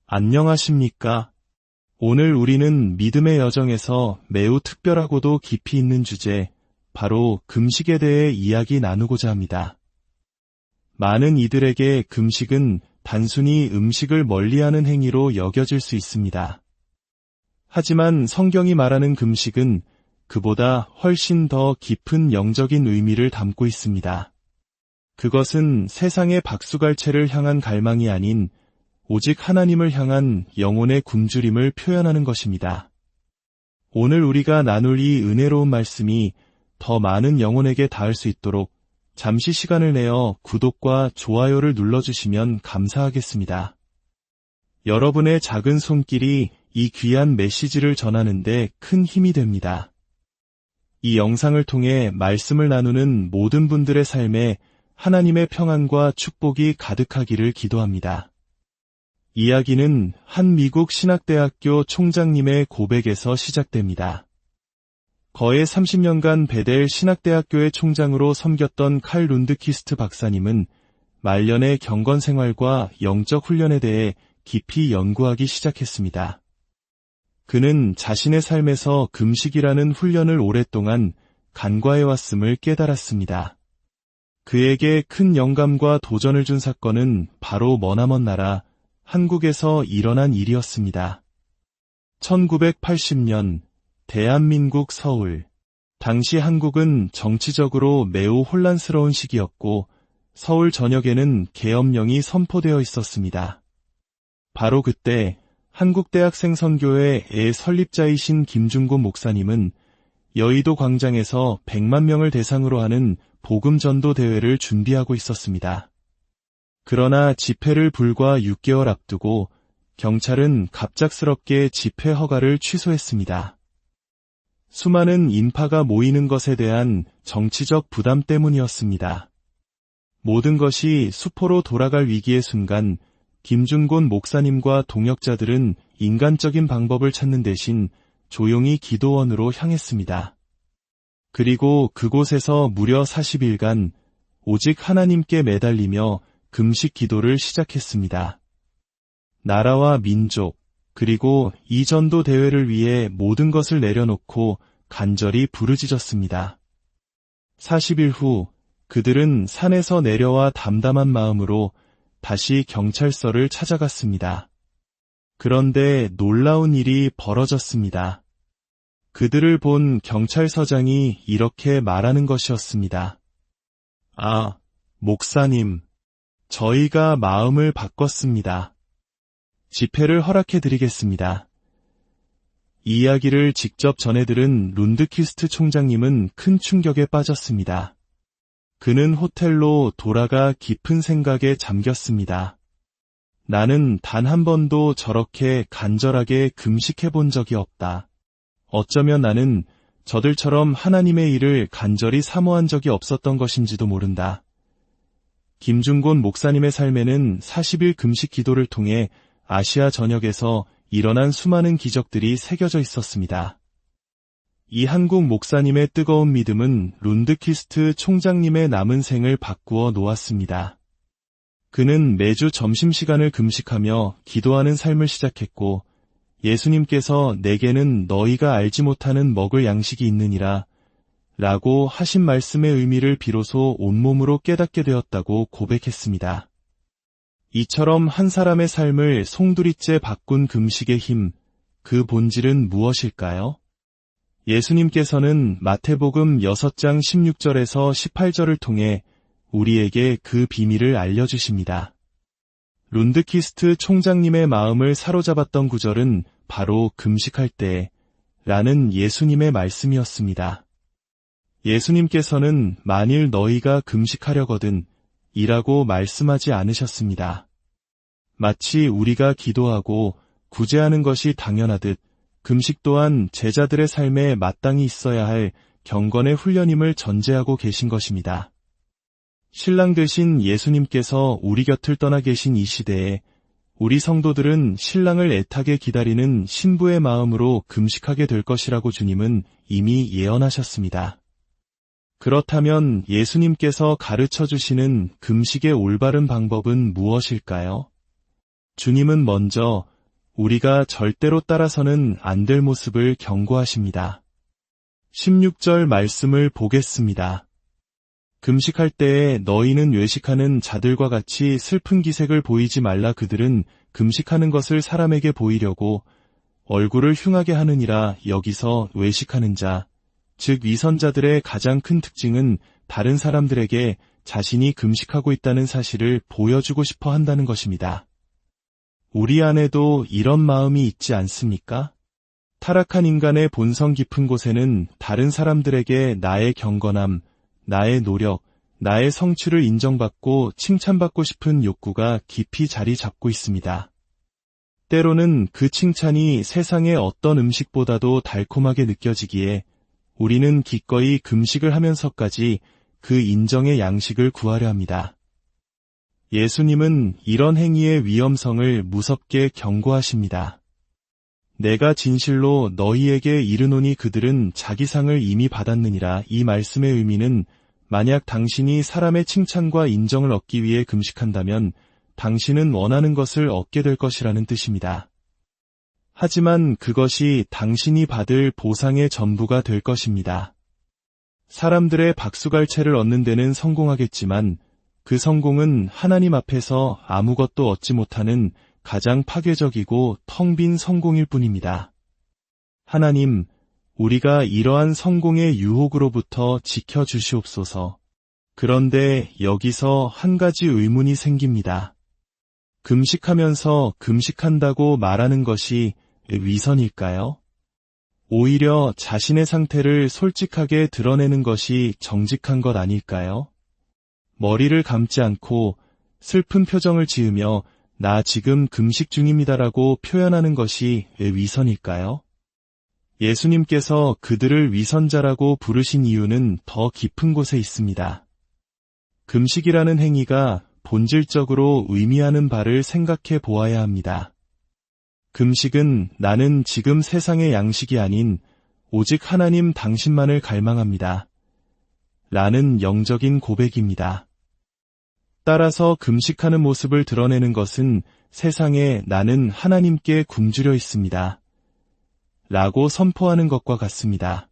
안녕하십니까? 오늘 우리는 믿음의 여정에서 매우 특별하고도 깊이 있는 주제, 바로 금식에 대해 이야기 나누고자 합니다. 많은 이들에게 금식은 단순히 음식을 멀리하는 행위로 여겨질 수 있습니다. 하지만 성경이 말하는 금식은 그보다 훨씬 더 깊은 영적인 의미를 담고 있습니다. 그것은 세상의 박수갈채를 향한 갈망이 아닌 오직 하나님을 향한 영혼의 굶주림을 표현하는 것입니다. 오늘 우리가 나눌 이 은혜로운 말씀이 더 많은 영혼에게 닿을 수 있도록 잠시 시간을 내어 구독과 좋아요를 눌러주시면 감사하겠습니다. 여러분의 작은 손길이 이 귀한 메시지를 전하는 데 큰 힘이 됩니다. 이 영상을 통해 말씀을 나누는 모든 분들의 삶에 하나님의 평안과 축복이 가득하기를 기도합니다. 이야기는 한 미국 신학대학교 총장님의 고백에서 시작됩니다. 거의 30년간 베델 신학대학교의 총장으로 섬겼던 칼 룬드키스트 박사님은 말년의 경건 생활과 영적 훈련에 대해 깊이 연구하기 시작했습니다. 그는 자신의 삶에서 금식이라는 훈련을 오랫동안 간과해왔음을 깨달았습니다. 그에게 큰 영감과 도전을 준 사건은 바로 머나먼 나라 한국에서 일어난 일이었습니다. 1980년 대한민국 서울. 당시 한국은 정치적으로 매우 혼란스러운 시기였고 서울 전역에는 계엄령이 선포되어 있었습니다. 바로 그때 한국대학생 선교회의 설립자이신 김중곤 목사님은 여의도 광장에서 100만 명을 대상으로 하는 복음 전도 대회를 준비하고 있었습니다. 그러나 집회를 불과 6개월 앞두고 경찰은 갑작스럽게 집회 허가를 취소했습니다. 수많은 인파가 모이는 것에 대한 정치적 부담 때문이었습니다. 모든 것이 수포로 돌아갈 위기의 순간 김중곤 목사님과 동역자들은 인간적인 방법을 찾는 대신 조용히 기도원으로 향했습니다. 그리고 그곳에서 무려 40일간 오직 하나님께 매달리며 금식 기도를 시작했습니다. 나라와 민족, 그리고 이 전도 대회를 위해 모든 것을 내려놓고 간절히 부르짖었습니다. 40일 후 그들은 산에서 내려와 담담한 마음으로 다시 경찰서를 찾아갔습니다. 그런데 놀라운 일이 벌어졌습니다. 그들을 본 경찰서장이 이렇게 말하는 것이었습니다. 아, 목사님, 저희가 마음을 바꿨습니다. 집회를 허락해드리겠습니다. 이 이야기를 직접 전해들은 룬드키스트 총장님은 큰 충격에 빠졌습니다. 그는 호텔로 돌아가 깊은 생각에 잠겼습니다. 나는 단 한 번도 저렇게 간절하게 금식해본 적이 없다. 어쩌면 나는 저들처럼 하나님의 일을 간절히 사모한 적이 없었던 것인지도 모른다. 김중곤 목사님의 삶에는 40일 금식 기도를 통해 아시아 전역에서 일어난 수많은 기적들이 새겨져 있었습니다. 이 한국 목사님의 뜨거운 믿음은 룬드키스트 총장님의 남은 생을 바꾸어 놓았습니다. 그는 매주 점심시간을 금식하며 기도하는 삶을 시작했고 예수님께서 내게는 너희가 알지 못하는 먹을 양식이 있느니라 라고 하신 말씀의 의미를 비로소 온몸으로 깨닫게 되었다고 고백했습니다. 이처럼 한 사람의 삶을 송두리째 바꾼 금식의 힘, 그 본질은 무엇일까요? 예수님께서는 마태복음 6장 16절에서 18절을 통해 우리에게 그 비밀을 알려주십니다. 룬드키스트 총장님의 마음을 사로잡았던 구절은 바로 금식할 때 라는 예수님의 말씀이었습니다. 예수님께서는 만일 너희가 금식하려거든 이라고 말씀하지 않으셨습니다. 마치 우리가 기도하고 구제하는 것이 당연하듯 금식 또한 제자들의 삶에 마땅히 있어야 할 경건의 훈련임을 전제하고 계신 것입니다. 신랑 되신 예수님께서 우리 곁을 떠나 계신 이 시대에 우리 성도들은 신랑을 애타게 기다리는 신부의 마음으로 금식하게 될 것이라고 주님은 이미 예언하셨습니다. 그렇다면 예수님께서 가르쳐 주시는 금식의 올바른 방법은 무엇일까요? 주님은 먼저 우리가 절대로 따라서는 안 될 모습을 경고하십니다. 16절 말씀을 보겠습니다. 금식할 때에 너희는 외식하는 자들과 같이 슬픈 기색을 보이지 말라. 그들은 금식하는 것을 사람에게 보이려고 얼굴을 흉하게 하느니라. 여기서 외식하는 자, 즉 위선자들의 가장 큰 특징은 다른 사람들에게 자신이 금식하고 있다는 사실을 보여주고 싶어 한다는 것입니다. 우리 안에도 이런 마음이 있지 않습니까? 타락한 인간의 본성 깊은 곳에는 다른 사람들에게 나의 경건함, 나의 노력, 나의 성취를 인정받고 칭찬받고 싶은 욕구가 깊이 자리 잡고 있습니다. 때로는 그 칭찬이 세상의 어떤 음식보다도 달콤하게 느껴지기에 우리는 기꺼이 금식을 하면서까지 그 인정의 양식을 구하려 합니다. 예수님은 이런 행위의 위험성을 무섭게 경고하십니다. 내가 진실로 너희에게 이르노니 그들은 자기 상을 이미 받았느니라. 이 말씀의 의미는 만약 당신이 사람의 칭찬과 인정을 얻기 위해 금식한다면 당신은 원하는 것을 얻게 될 것이라는 뜻입니다. 하지만 그것이 당신이 받을 보상의 전부가 될 것입니다. 사람들의 박수갈채를 얻는 데는 성공하겠지만 그 성공은 하나님 앞에서 아무것도 얻지 못하는 가장 파괴적이고 텅 빈 성공일 뿐입니다. 하나님, 우리가 이러한 성공의 유혹으로부터 지켜주시옵소서. 그런데 여기서 한 가지 의문이 생깁니다. 금식하면서 금식한다고 말하는 것이 위선일까요? 오히려 자신의 상태를 솔직하게 드러내는 것이 정직한 것 아닐까요? 머리를 감지 않고 슬픈 표정을 지으며 나 지금 금식 중입니다라고 표현하는 것이 위선일까요? 예수님께서 그들을 위선자라고 부르신 이유는 더 깊은 곳에 있습니다. 금식이라는 행위가 본질적으로 의미하는 바를 생각해 보아야 합니다. 금식은 나는 지금 세상의 양식이 아닌 오직 하나님 당신만을 갈망합니다. 라는 영적인 고백입니다. 따라서 금식하는 모습을 드러내는 것은 세상에 나는 하나님께 굶주려 있습니다. 라고 선포하는 것과 같습니다.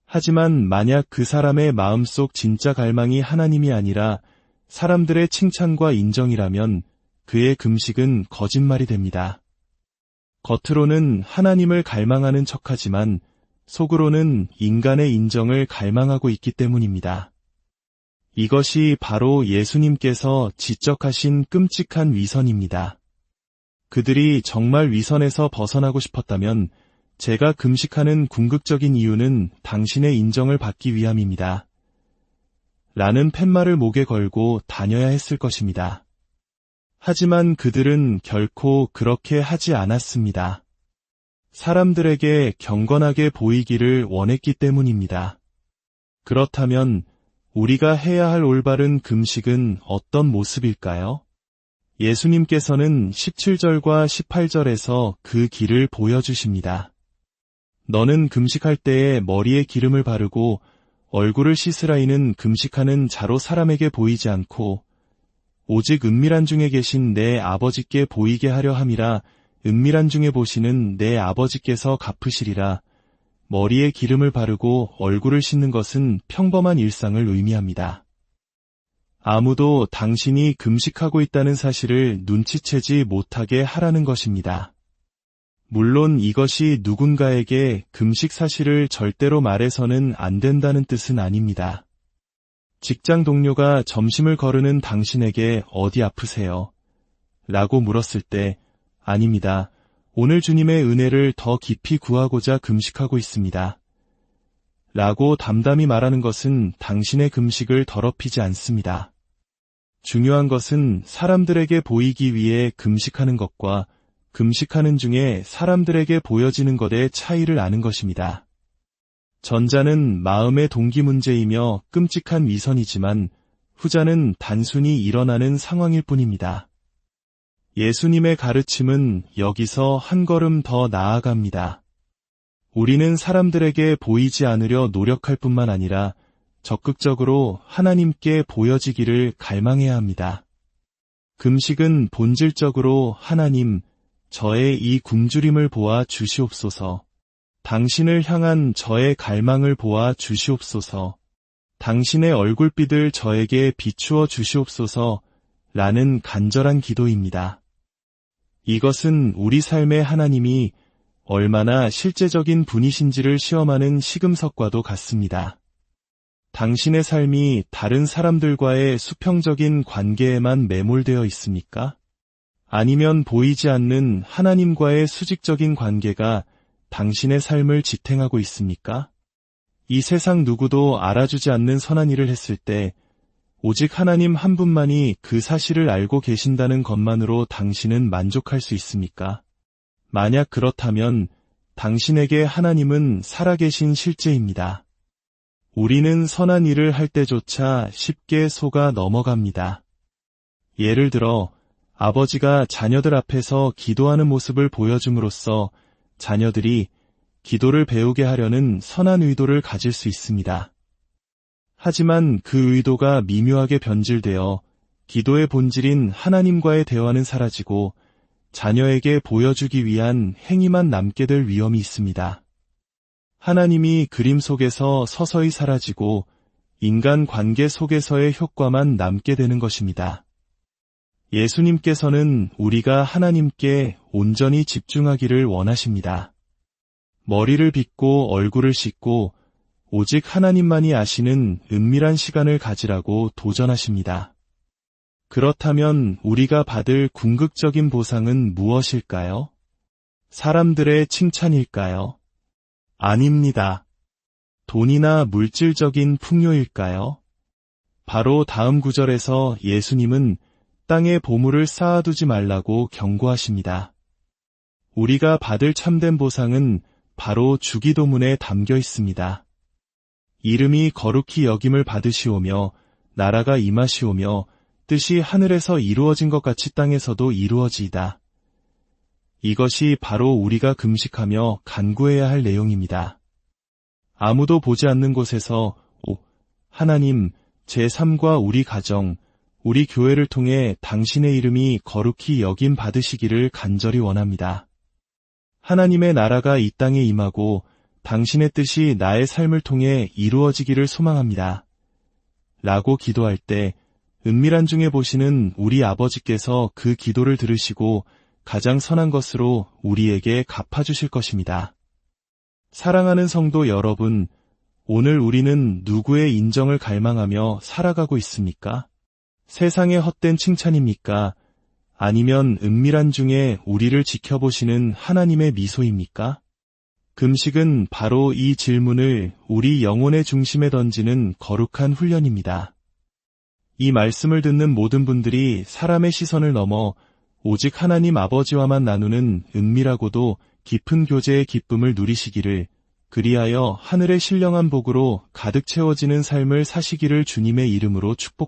하지만 만약 그 사람의 마음속 진짜 갈망이 하나님이 아니라 사람들의 칭찬과 인정이라면 그의 금식은 거짓말이 됩니다. 겉으로는 하나님을 갈망하는 척하지만 속으로는 인간의 인정을 갈망하고 있기 때문입니다. 이것이 바로 예수님께서 지적하신 끔찍한 위선입니다. 그들이 정말 위선에서 벗어나고 싶었다면 제가 금식하는 궁극적인 이유는 당신의 인정을 받기 위함입니다. 라는 팻말을 목에 걸고 다녀야 했을 것입니다. 하지만 그들은 결코 그렇게 하지 않았습니다. 사람들에게 경건하게 보이기를 원했기 때문입니다. 그렇다면 우리가 해야 할 올바른 금식은 어떤 모습일까요? 예수님께서는 17절과 18절에서 그 길을 보여주십니다. 너는 금식할 때에 머리에 기름을 바르고 얼굴을 씻으라. 이는 금식하는 자로 사람에게 보이지 않고 오직 은밀한 중에 계신 내 아버지께 보이게 하려 함이라. 은밀한 중에 보시는 내 아버지께서 갚으시리라. 머리에 기름을 바르고 얼굴을 씻는 것은 평범한 일상을 의미합니다. 아무도 당신이 금식하고 있다는 사실을 눈치채지 못하게 하라는 것입니다. 물론 이것이 누군가에게 금식 사실을 절대로 말해서는 안 된다는 뜻은 아닙니다. 직장 동료가 점심을 거르는 당신에게 어디 아프세요? 라고 물었을 때 아닙니다. 오늘 주님의 은혜를 더 깊이 구하고자 금식하고 있습니다. 라고 담담히 말하는 것은 당신의 금식을 더럽히지 않습니다. 중요한 것은 사람들에게 보이기 위해 금식하는 것과 금식하는 중에 사람들에게 보여지는 것의 차이를 아는 것입니다. 전자는 마음의 동기 문제이며 끔찍한 위선이지만 후자는 단순히 일어나는 상황일 뿐입니다. 예수님의 가르침은 여기서 한 걸음 더 나아갑니다. 우리는 사람들에게 보이지 않으려 노력할 뿐만 아니라 적극적으로 하나님께 보여지기를 갈망해야 합니다. 금식은 본질적으로 하나님, 저의 이 굶주림을 보아 주시옵소서. 당신을 향한 저의 갈망을 보아 주시옵소서. 당신의 얼굴빛을 저에게 비추어 주시옵소서. 라는 간절한 기도입니다. 이것은 우리 삶의 하나님이 얼마나 실제적인 분이신지를 시험하는 시금석과도 같습니다. 당신의 삶이 다른 사람들과의 수평적인 관계에만 매몰되어 있습니까? 아니면 보이지 않는 하나님과의 수직적인 관계가 당신의 삶을 지탱하고 있습니까? 이 세상 누구도 알아주지 않는 선한 일을 했을 때 오직 하나님 한 분만이 그 사실을 알고 계신다는 것만으로 당신은 만족할 수 있습니까? 만약 그렇다면 당신에게 하나님은 살아계신 실제입니다. 우리는 선한 일을 할 때조차 쉽게 속아 넘어갑니다. 예를 들어 아버지가 자녀들 앞에서 기도하는 모습을 보여줌으로써 자녀들이 기도를 배우게 하려는 선한 의도를 가질 수 있습니다. 하지만 그 의도가 미묘하게 변질되어 기도의 본질인 하나님과의 대화는 사라지고 자녀에게 보여주기 위한 행위만 남게 될 위험이 있습니다. 하나님이 그림 속에서 서서히 사라지고 인간 관계 속에서의 효과만 남게 되는 것입니다. 예수님께서는 우리가 하나님께 온전히 집중하기를 원하십니다. 머리를 빗고 얼굴을 씻고 오직 하나님만이 아시는 은밀한 시간을 가지라고 도전하십니다. 그렇다면 우리가 받을 궁극적인 보상은 무엇일까요? 사람들의 칭찬일까요? 아닙니다. 돈이나 물질적인 풍요일까요? 바로 다음 구절에서 예수님은 땅에 보물을 쌓아두지 말라고 경고하십니다. 우리가 받을 참된 보상은 바로 주기도문에 담겨 있습니다. 이름이 거룩히 여김을 받으시오며 나라가 임하시오며 뜻이 하늘에서 이루어진 것 같이 땅에서도 이루어지이다. 이것이 바로 우리가 금식하며 간구해야 할 내용입니다. 아무도 보지 않는 곳에서 하나님, 제 삶과 우리 가정, 우리 교회를 통해 당신의 이름이 거룩히 여김 받으시기를 간절히 원합니다. 하나님의 나라가 이 땅에 임하고 당신의 뜻이 나의 삶을 통해 이루어지기를 소망합니다. 라고 기도할 때 은밀한 중에 보시는 우리 아버지께서 그 기도를 들으시고 가장 선한 것으로 우리에게 갚아주실 것입니다. 사랑하는 성도 여러분, 오늘 우리는 누구의 인정을 갈망하며 살아가고 있습니까? 세상의 헛된 칭찬입니까? 아니면 은밀한 중에 우리를 지켜보시는 하나님의 미소입니까? 금식은 바로 이 질문을 우리 영혼의 중심에 던지는 거룩한 훈련입니다. 이 말씀을 듣는 모든 분들이 사람의 시선을 넘어 오직 하나님 아버지와만 나누는 은밀하고도 깊은 교제의 기쁨을 누리시기를, 그리하여 하늘의 신령한 복으로 가득 채워지는 삶을 사시기를 주님의 이름으로 축복합니다.